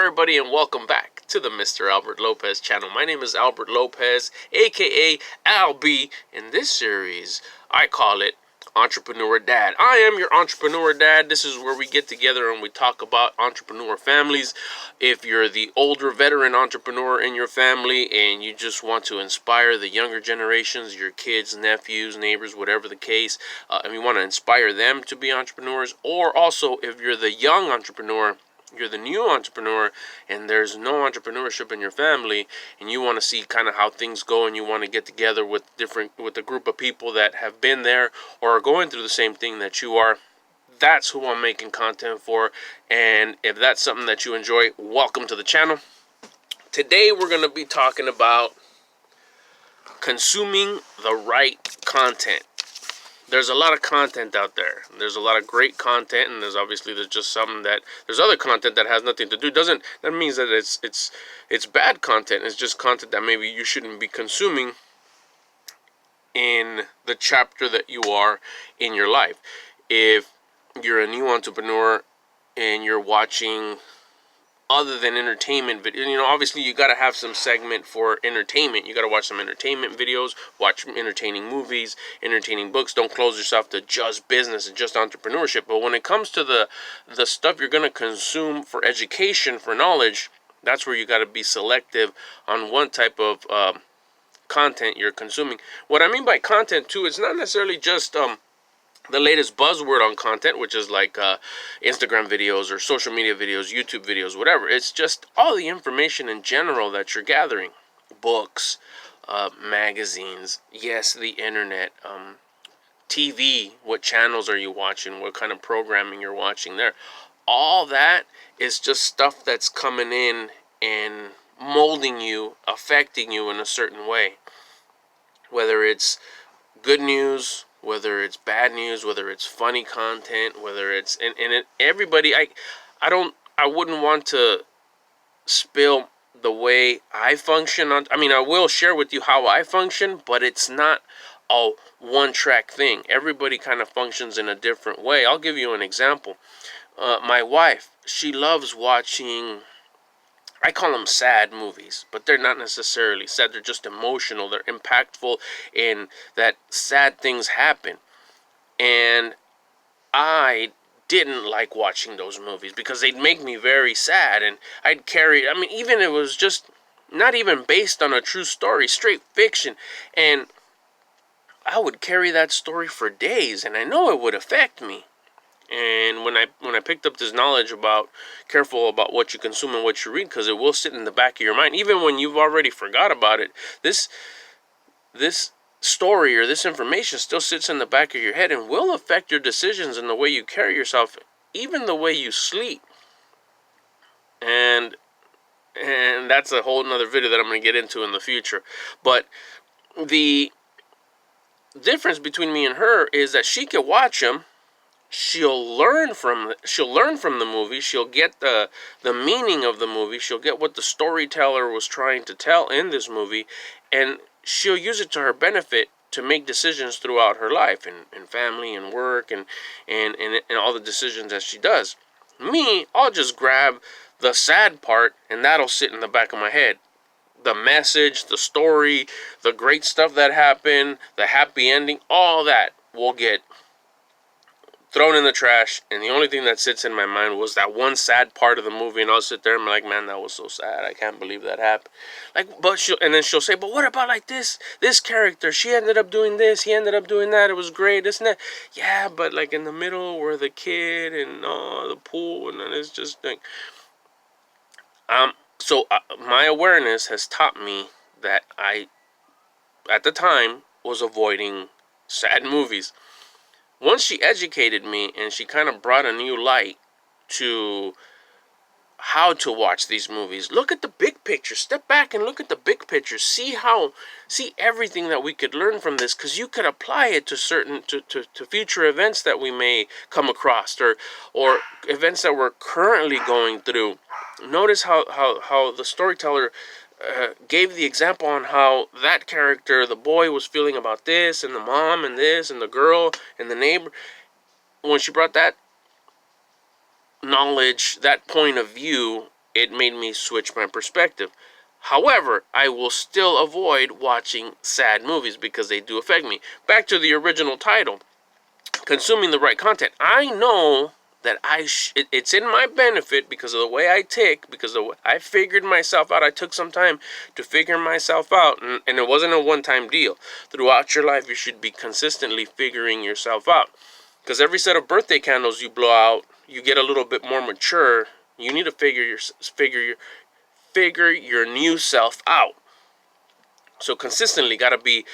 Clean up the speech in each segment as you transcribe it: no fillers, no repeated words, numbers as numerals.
everybody, and welcome back to the Mr. Albert Lopez channel. My name is Albert Lopez, aka Albie. In this series, I call it Entrepreneur Dad. I am your Entrepreneur Dad. This is where we get together and we talk about entrepreneur families. If you're the older veteran entrepreneur in your family and you just want to inspire the younger generations, your kids, nephews, neighbors, whatever the case, and you want to inspire them to be entrepreneurs, or also if you're the young entrepreneur, you're the new entrepreneur and there's no entrepreneurship in your family and you want to see kind of how things go and you want to get together with a group of people that have been there or are going through the same thing that you are, that's who I'm making content for. And if that's something that you enjoy, welcome to the channel. Today we're going to be talking about consuming the right content. There's a lot of content out there. There's a lot of great content, and there's just something that there's other content that has nothing to do. That means that it's bad content. It's just content that maybe you shouldn't be consuming in the chapter that you are in your life. If you're a new entrepreneur and you're watching other than entertainment video, obviously you got to have some segment for entertainment. You got to watch some entertainment videos, watch entertaining movies, entertaining books. Don't close yourself to just business and just entrepreneurship. But when it comes to the stuff you're going to consume for education, for knowledge, that's where you got to be selective on one type of content you're consuming. What I mean by content too, it's not necessarily just the latest buzzword on content, which is like Instagram videos or social media videos, YouTube videos, whatever. It's just all the information in general that you're gathering. Books, magazines, yes, the internet, TV, what channels are you watching, what kind of programming you're watching there. All that is just stuff that's coming in and molding you, affecting you in a certain way. Whether it's good news, whether it's bad news, whether it's funny content, whether it's everybody, I wouldn't want to spill the way I function on. I will share with you how I function, but it's not a one-track thing. Everybody kind of functions in a different way. I'll give you an example. My wife, she loves watching, I call them sad movies, but they're not necessarily sad. They're just emotional. They're impactful in that sad things happen. And I didn't like watching those movies because they'd make me very sad. And I'd carry, even it was just not even based on a true story, straight fiction. And I would carry that story for days, and I know it would affect me. And when I picked up this knowledge about careful about what you consume and what you read, because it will sit in the back of your mind even when you've already forgot about it. This story or this information still sits in the back of your head and will affect your decisions and the way you carry yourself, even the way you sleep. And that's a whole nother video that I'm going to get into in the future. But the difference between me and her is that she can watch them. She'll learn from the movie. She'll get the meaning of the movie. She'll get what the storyteller was trying to tell in this movie, and she'll use it to her benefit to make decisions throughout her life and family and work and all the decisions that she does. Me, I'll just grab the sad part and that'll sit in the back of my head. The message, the story, the great stuff that happened, the happy ending, all that will get thrown in the trash, and the only thing that sits in my mind was that one sad part of the movie, and I'll sit there and be like, man, that was so sad. I can't believe that happened. Then she'll say, but what about like this character? She ended up doing this, he ended up doing that. It was great, isn't it? Yeah, but like in the middle where the kid and the pool, and then it's just like, my awareness has taught me that I, at the time, was avoiding sad movies. Once she educated me and she kind of brought a new light to how to watch these movies, look at the big picture. Step back and look at the big picture. See everything that we could learn from this, because you could apply it to to future events that we may come across or events that we're currently going through. Notice how the storyteller gave the example on how that character, the boy, was feeling about this, and the mom, and this, and the girl, and the neighbor. When she brought that knowledge, that point of view it made me switch my perspective. However, I will still avoid watching sad movies because they do affect me. Back to the original title, consuming the right content. I know that it's in my benefit because of the way I tick, because of the way I figured myself out. I took some time to figure myself out, and it wasn't a one-time deal. Throughout your life, you should be consistently figuring yourself out. Because every set of birthday candles you blow out, you get a little bit more mature. You need to figure your new self out. So consistently, gotta be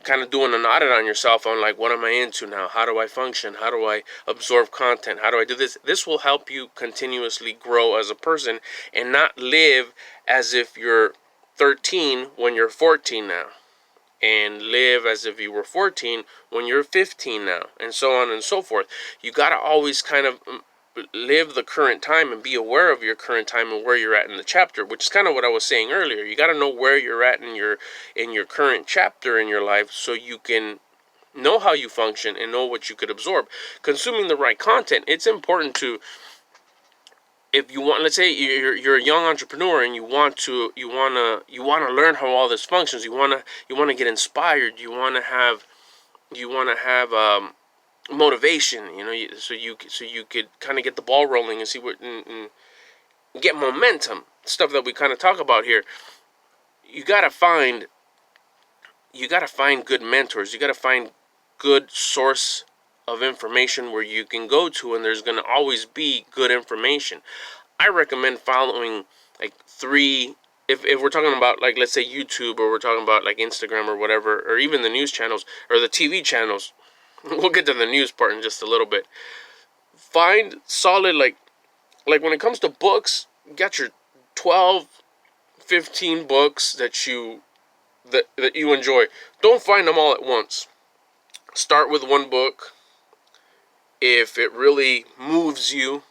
kind of doing an audit on yourself on like, what am I into now? How do I function? How do I absorb content? How do I do this? This will help you continuously grow as a person and not live as if you're 13 when you're 14 now, and live as if you were 14 when you're 15 now, and so on and so forth. You got to always kind of live the current time and be aware of your current time and where you're at in the chapter, which is kind of what I was saying earlier. You got to know where you're at in your current chapter in your life, so you can know how you function and know what you could absorb. Consuming the right content, it's important to, if you want, let's say you're a young entrepreneur and you want to learn how all this functions. You want to get inspired. You want to have motivation, so you could kind of get the ball rolling and see and get momentum. Stuff that we kind of talk about here. You gotta find good mentors. You gotta find good source of information where you can go to, and there's gonna always be good information. I recommend following like 3. If we're talking about, like, let's say YouTube, or we're talking about like Instagram or whatever, or even the news channels or the TV channels. We'll get to the news part in just a little bit. Find solid, like when it comes to books, get your 12, 15 books that you enjoy. Don't find them all at once. Start with one book. If it really moves you,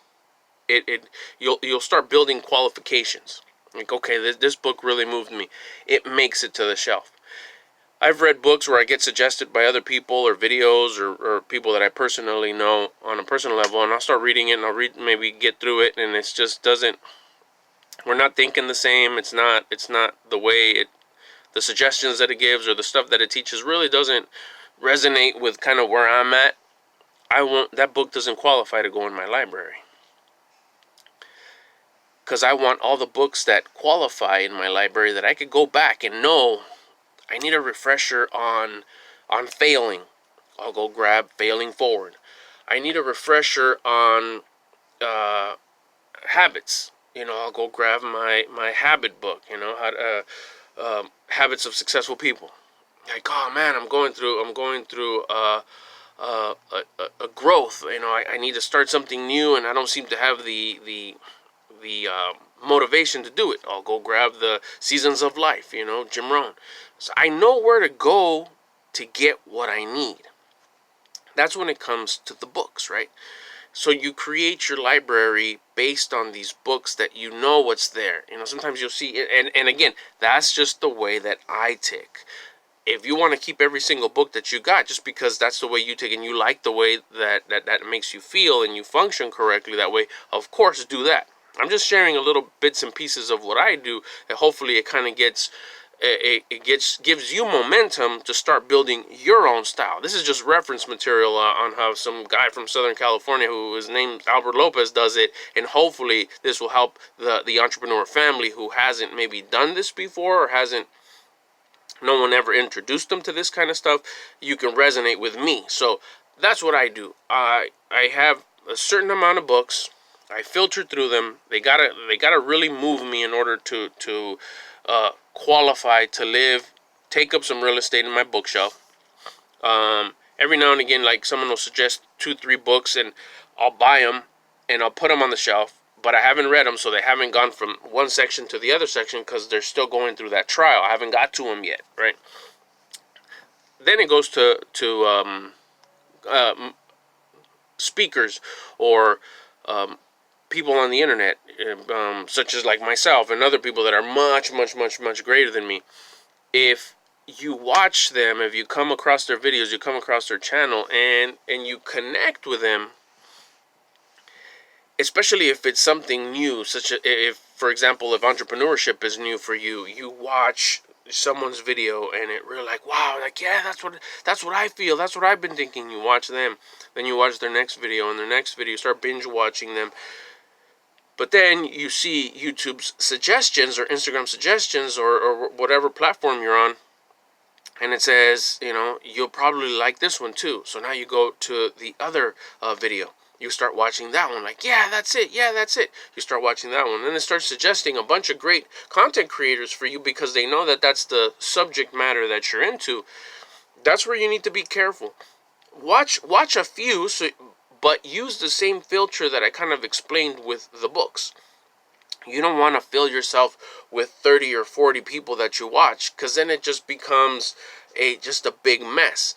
you'll start building qualifications. Like, okay, this book really moved me. It makes it to the shelf. I've read books where I get suggested by other people or videos or people that I personally know on a personal level, and I'll start reading it, and I'll maybe get through it, and it just doesn't, we're not thinking the same. It's not the way the suggestions that it gives or the stuff that it teaches really doesn't resonate with kind of where I'm at. That book doesn't qualify to go in my library. Because I want all the books that qualify in my library that I could go back and know I need a refresher on failing. I'll go grab Failing Forward. I need a refresher on habits. I'll go grab my habit book. Habits of Successful People. Like, oh man, I'm going through a growth. I need to start something new, and I don't seem to have the motivation to do it. I'll go grab the Seasons of Life, Jim Rohn. So I know where to go to get what I need. That's when it comes to the books, right? So you create your library based on these books that you know what's there. Sometimes you'll see, and again, that's just the way that I tick. If you want to keep every single book that you got, just because that's the way you tick and you like the way that makes you feel and you function correctly that way, of course, do that. I'm just sharing a little bits and pieces of what I do, and hopefully it kind of gives you momentum to start building your own style. This is just reference material on how some guy from Southern California, who is named Albert Lopez, does it, and hopefully this will help the entrepreneur family who hasn't maybe done this before, or no one ever introduced them to this kind of stuff. You can resonate with me. So that's what I do. I have a certain amount of books. I filter through them. They gotta really move me in order to qualify to take up some real estate in my bookshelf. Every now and again, like, someone will suggest 2-3 books, and I'll buy them and I'll put them on the shelf. But I haven't read them, so they haven't gone from one section to the other section because they're still going through that trial. I haven't got to them yet, right? Then it goes to speakers or people on the internet, such as like myself and other people that are much, much, much, much greater than me. If you watch them, if you come across their videos, you come across their channel, and you connect with them, especially if it's something new, such as if for example, if entrepreneurship is new for you, you watch someone's video and it really like, wow, like, yeah, that's what I feel, that's what I've been thinking. You watch them, then you watch their next video, and their next video, you start binge watching them. But then you see YouTube's suggestions or Instagram suggestions or whatever platform you're on, and it says, you'll probably like this one too. So now you go to the other video. You start watching that one, like, yeah, that's it. Yeah, that's it. You start watching that one. Then it starts suggesting a bunch of great content creators for you because they know that that's the subject matter that you're into. That's where you need to be careful. Watch a few, but use the same filter that I kind of explained with the books. You don't want to fill yourself with 30 or 40 people that you watch, because then it just becomes just a big mess.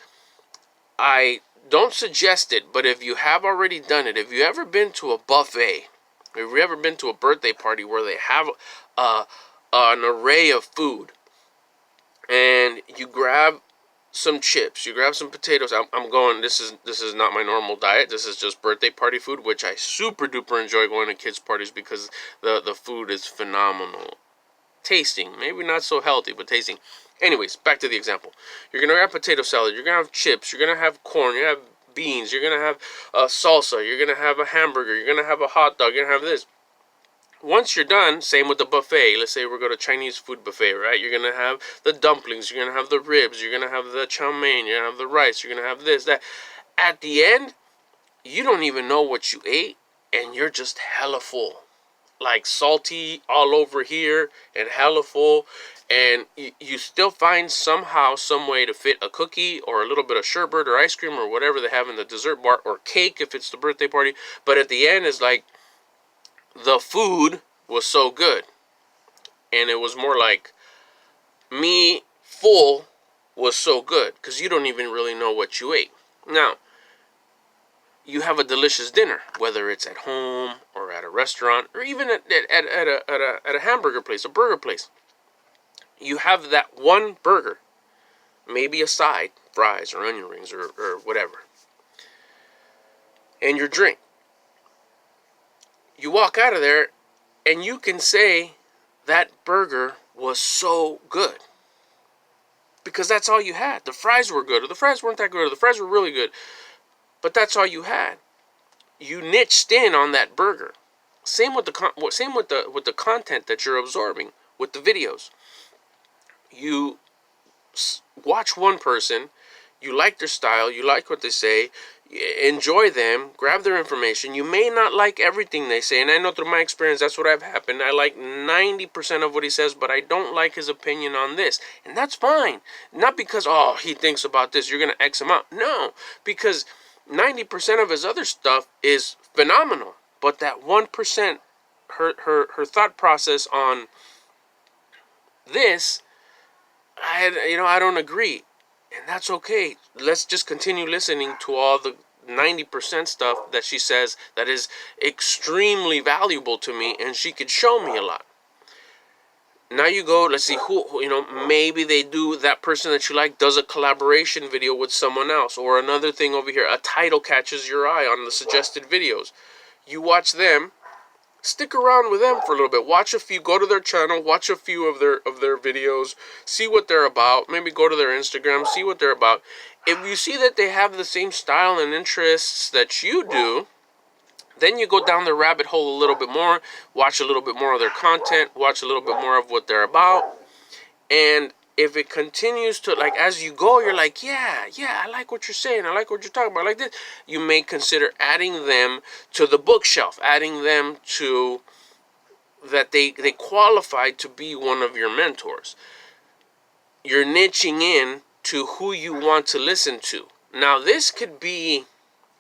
I don't suggest it, but if you have already done it, if you ever been to a buffet, if you ever been to a birthday party where they have an array of food, and you grab some chips, you grab some potatoes. I'm going, this is not my normal diet. This is just birthday party food, which I super duper enjoy going to kids' parties because the food is phenomenal. Tasting, maybe not so healthy, but tasting. Anyways, back to the example. You're going to have potato salad, you're going to have chips, you're going to have corn, you're going to have beans, you're going to have salsa, you're going to have a hamburger, you're going to have a hot dog, you're going to have this. Once you're done, same with the buffet. Let's say we're going to Chinese food buffet, right? You're going to have the dumplings, you're going to have the ribs, you're going to have the chow mein, you're going to have the rice, you're going to have this, that. At the end, you don't even know what you ate, and you're just hella full. Like salty all over here and hella full. And you still find somehow, some way to fit a cookie or a little bit of sherbet or ice cream or whatever they have in the dessert bar, or cake if it's the birthday party. But at the end, it's like, the food was so good, and it was more like me full was so good, because you don't even really know what you ate. Now, you have a delicious dinner, whether it's at home or at a restaurant or even at a hamburger place, a burger place. You have that one burger, maybe a side, fries or onion rings or whatever, and your drink. You walk out of there, and you can say that burger was so good, because that's all you had. The fries were good, or the fries weren't that good, or the fries were really good, but that's all you had. You niched in on that burger. Same with the content that you're absorbing with the videos. You watch one person, you like their style, you like what they say, enjoy them, grab their information. You may not like everything they say, and I know through my experience that's what I've happened. I like 90% of what he says, but I don't like his opinion on this, and that's fine. Not because, oh, he thinks about this, you're gonna X him out. No, because 90% of his other stuff is phenomenal, but that 1%, her thought process on this, I don't agree. And that's okay. Let's just continue listening to all the 90% stuff that she says that is extremely valuable to me, and she could show me a lot. Now you go, let's see who maybe that person that you like does a collaboration video with someone else, or another thing over here, a title catches your eye on the suggested videos. You watch them. Stick around with them for a little bit. Watch a few. Go to their channel. Watch a few of their videos. See what they're about. Maybe go to their Instagram. See what they're about. If you see that they have the same style and interests that you do, then you go down the rabbit hole a little bit more. Watch a little bit more of their content. Watch a little bit more of what they're about. And if it continues to, like, as you go, you're like, yeah, I like what you're saying. I like what you're talking about. I like this. You may consider adding them to the bookshelf, adding them to that they qualify to be one of your mentors. You're niching in to who you want to listen to. Now, this could be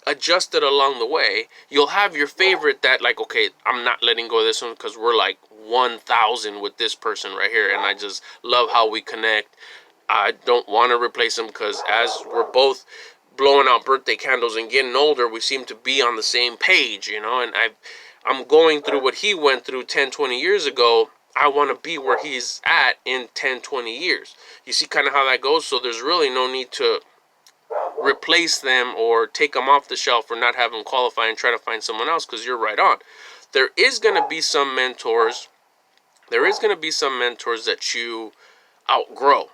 adjusted along the way. You'll have your favorite that, like, okay, I'm not letting go of this one because we're like 1,000 with this person right here, and I just love how we connect. I don't want to replace them because as we're both blowing out birthday candles and getting older, we seem to be on the same page, and I'm going through what he went through 10, 20 years ago. I want to be where he's at in 10, 20 years. You see kind of how that goes? So there's really no need to replace them or take them off the shelf or not have them qualify and try to find someone else, because you're right on. There is going to be some mentors there is going to be some mentors that you outgrow,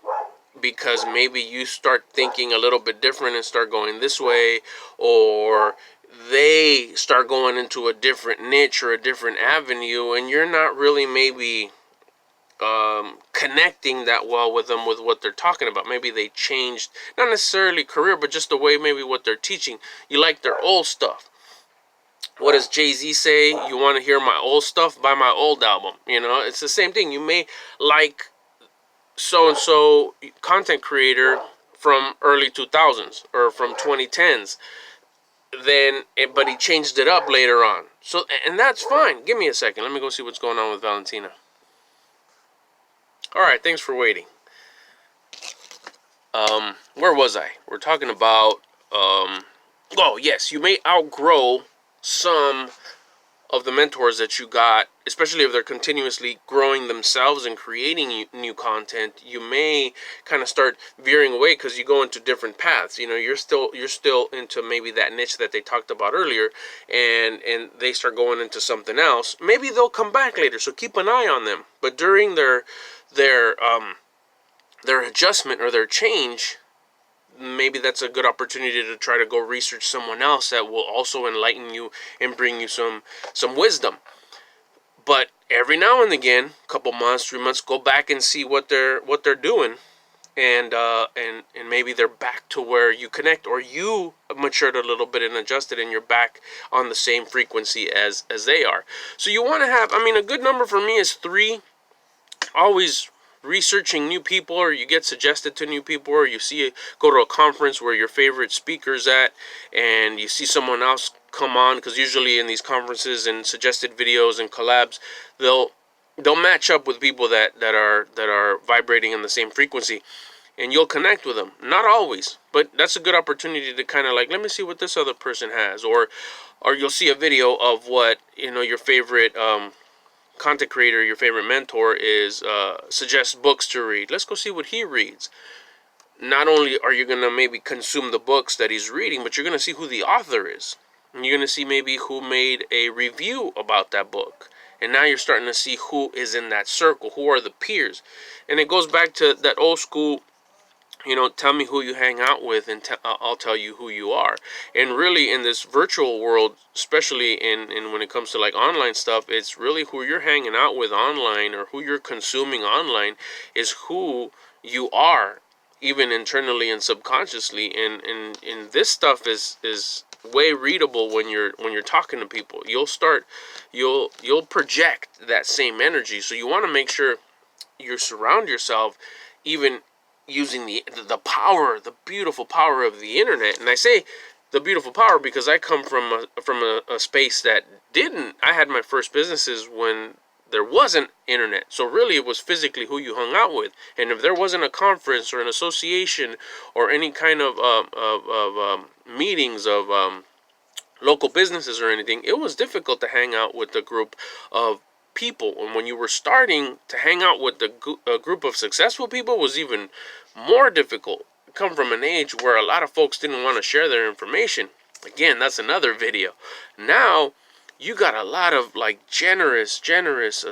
because maybe you start thinking a little bit different and start going this way, or they start going into a different niche or a different avenue, and you're not really maybe connecting that well with them, with what they're talking about. Maybe they changed, not necessarily career, but just the way maybe what they're teaching. You like their old stuff. What does Jay-Z say? You want to hear my old stuff? Buy my old album. It's the same thing. You may like so-and-so content creator from early 2000s or from 2010s, but he changed it up later on. So, and that's fine. Give me a second. Let me go see what's going on with Valentina. All right, thanks for waiting. Where was I? We're talking about, oh, yes, you may outgrow some of the mentors that you got, especially if they're continuously growing themselves and creating new content. You may kind of start veering away because you go into different paths. You're still into maybe that niche that they talked about earlier, and they start going into something else. Maybe they'll come back later, so keep an eye on them. But during their adjustment or their change, maybe that's a good opportunity to try to go research someone else that will also enlighten you and bring you some wisdom. But every now and again, couple months, 3 months, go back and see what they're doing, and maybe they're back to where you connect, or you matured a little bit and adjusted, and you're back on the same frequency as they are. So you want to have, a good number for me is 3. Always researching new people, or you get suggested to new people, or you go to a conference where your favorite speaker's at, and you see someone else come on, because usually in these conferences and suggested videos and collabs, they'll match up with people that are vibrating in the same frequency, and you'll connect with them. Not always, but that's a good opportunity to kind of like, let me see what this other person has, or you'll see a video of what your favorite content creator, your favorite mentor is suggests books to read. Let's go see what he reads. Not only are you going to maybe consume the books that he's reading, but you're going to see who the author is. And you're going to see maybe who made a review about that book. And now you're starting to see who is in that circle, who are the peers. And it goes back to that old school, tell me who you hang out with, and I'll tell you who you are. And really, in this virtual world, especially in when it comes to like online stuff, it's really who you're hanging out with online, or who you're consuming online, is who you are, even internally and subconsciously. And this stuff is way readable when you're talking to people. You'll project that same energy. So you want to make sure you surround yourself, even using the power, the beautiful power of the internet. And I say the beautiful power because I come from a space that didn't. I had my first businesses when there wasn't internet. So really it was physically who you hung out with. And if there wasn't a conference or an association or any kind of meetings of local businesses or anything, it was difficult to hang out with a group of people. And when you were starting to hang out with a group of successful people, was even more difficult. I come from an age where a lot of folks didn't want to share their information. Again, that's another video. Now you got a lot of like generous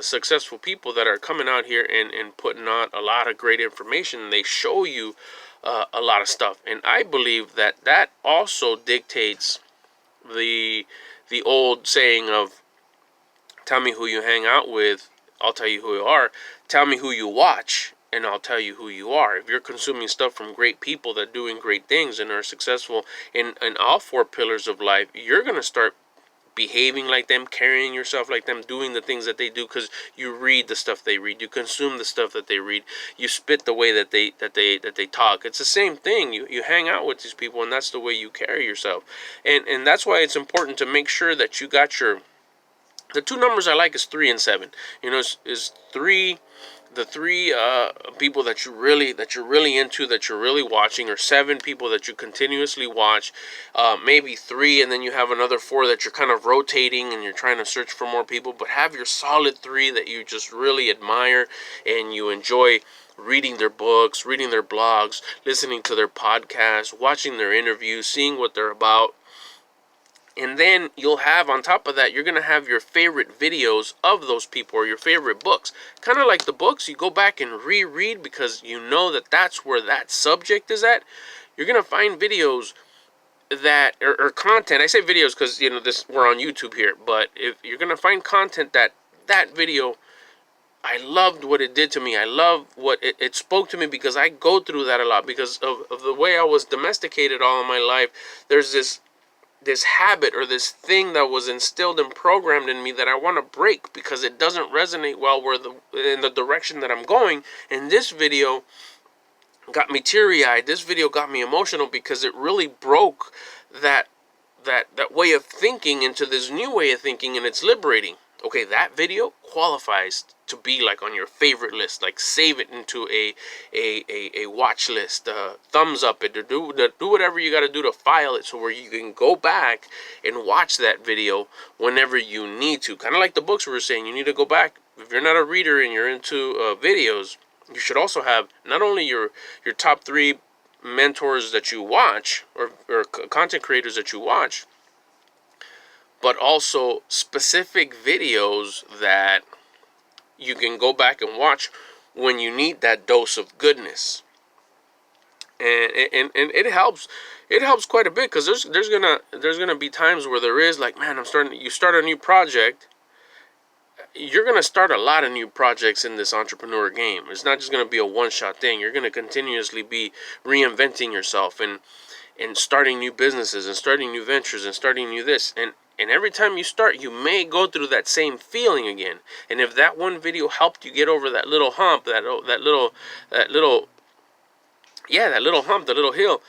successful people that are coming out here and putting out a lot of great information. They show you a lot of stuff, and I believe that also dictates the old saying of, tell me who you hang out with, I'll tell you who you are. Tell me who you watch, and I'll tell you who you are. If you're consuming stuff from great people that are doing great things and are successful in all 4 pillars of life, you're going to start behaving like them, carrying yourself like them, doing the things that they do, because you read the stuff they read, you consume the stuff that they read, you spit the way that they talk. It's the same thing. You hang out with these people, and that's the way you carry yourself. And that's why it's important to make sure that you got the 2 numbers I like is 3 and 7. Is 3 the 3 people that you're really into, that you're really watching, or 7 people that you continuously watch. Maybe 3, and then you have another 4 that you're kind of rotating and you're trying to search for more people. But have your solid 3 that you just really admire and you enjoy reading their books, reading their blogs, listening to their podcasts, watching their interviews, seeing what they're about. And then you'll have, on top of that, you're going to have your favorite videos of those people or your favorite books. Kind of like the books, you go back and reread because you know that that's where that subject is at. You're going to find videos that, or content. I say videos because, you know, we're on YouTube here. But if you're going to find content that video, I loved what it did to me. I love what it spoke to me because I go through that a lot because of the way I was domesticated all of my life. There's this habit or this thing that was instilled and programmed in me that I want to break because it doesn't resonate well in the direction that I'm going. And this video got me teary-eyed. This video got me emotional because it really broke that way of thinking into this new way of thinking, and it's liberating. Okay, that video qualifies to be like on your favorite list. Like save it into a watch list. Thumbs up it, or do whatever you got to do to file it, so where you can go back and watch that video whenever you need to. Kind of like the books we were saying, you need to go back. If you're not a reader and you're into videos, you should also have not only your top 3 mentors that you watch or content creators that you watch, but also specific videos that you can go back and watch when you need that dose of goodness. And it helps quite a bit because there's gonna be times where there is like, man, you start a new project. You're gonna start a lot of new projects in this entrepreneur game. It's not just gonna be a one-shot thing. You're gonna continuously be reinventing yourself and starting new businesses and starting new ventures and starting new this. And every time you start, you may go through that same feeling again. And if that one video helped you get over that little hump, that little hump, the little hill,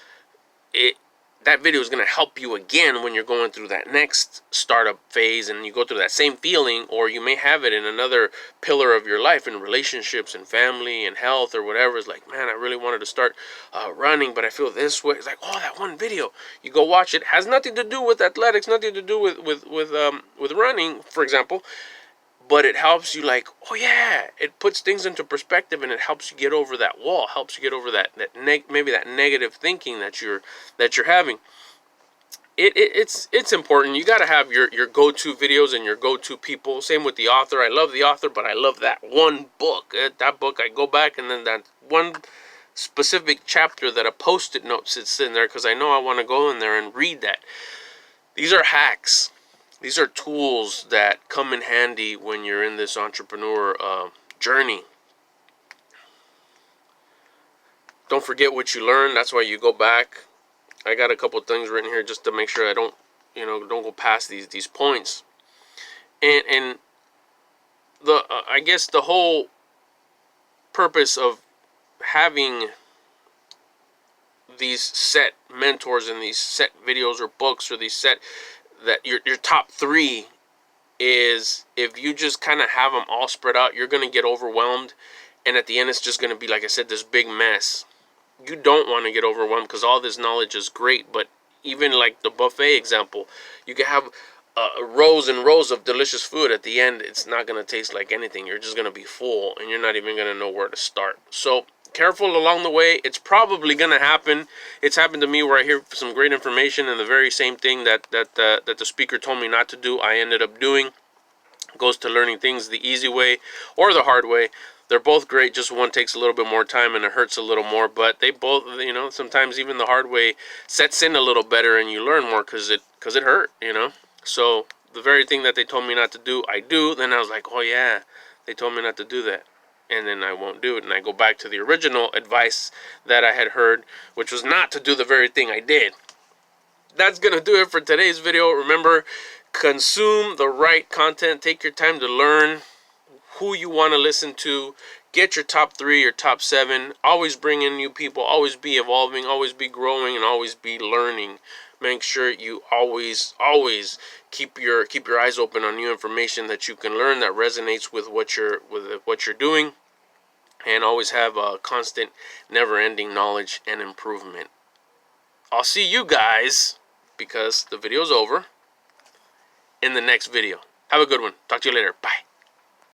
that video is going to help you again when you're going through that next startup phase and you go through that same feeling, or you may have it in another pillar of your life, in relationships and family and health or whatever. It's like, man, I really wanted to start running, but I feel this way. It's like, oh, that one video, you go watch it. Has nothing to do with athletics, nothing to do with running, for example. But it helps you, like, oh yeah, it puts things into perspective, and it helps you get over that wall, helps you get over maybe that negative thinking that you're having. It's important. You got to have your go-to videos and your go-to people. Same with the author. I love the author, but I love that one book. That book, I go back, and then that one specific chapter that a post-it note sits in there because I know I want to go in there and read that. These are hacks. These are tools that come in handy when you're in this entrepreneur journey. Don't forget what you learned. That's why you go back. I got a couple things written here just to make sure I don't go past these points. And I guess the whole purpose of having these set mentors and these set videos or books or these set that your top 3 is, if you just kind of have them all spread out, you're going to get overwhelmed, and at the end it's just going to be, like I said, this big mess. You don't want to get overwhelmed because all this knowledge is great, but even like the buffet example, you can have rows and rows of delicious food. At the end, it's not going to taste like anything. You're just going to be full, and you're not even going to know where to start. So careful along the way. It's probably going to happen. It's happened to me where I hear some great information, and the very same thing that the speaker told me not to do, I ended up doing. Goes to learning things the easy way or the hard way. They're both great. Just one takes a little bit more time and it hurts a little more. But they both, sometimes even the hard way sets in a little better and you learn more because it hurt, So the very thing that they told me not to do, I do. Then I was like, oh yeah, they told me not to do that. And then I won't do it. And I go back to the original advice that I had heard, which was not to do the very thing I did. That's going to do it for today's video. Remember, consume the right content. Take your time to learn who you want to listen to. Get your top 3, your top 7. Always bring in new people. Always be evolving. Always be growing, and always be learning. Make sure you always keep your eyes open on new information that you can learn that resonates with what you're doing, and always have a constant, never-ending knowledge and improvement. I'll see you guys, because the video's over, in the next video. Have a good one. Talk to you later. Bye.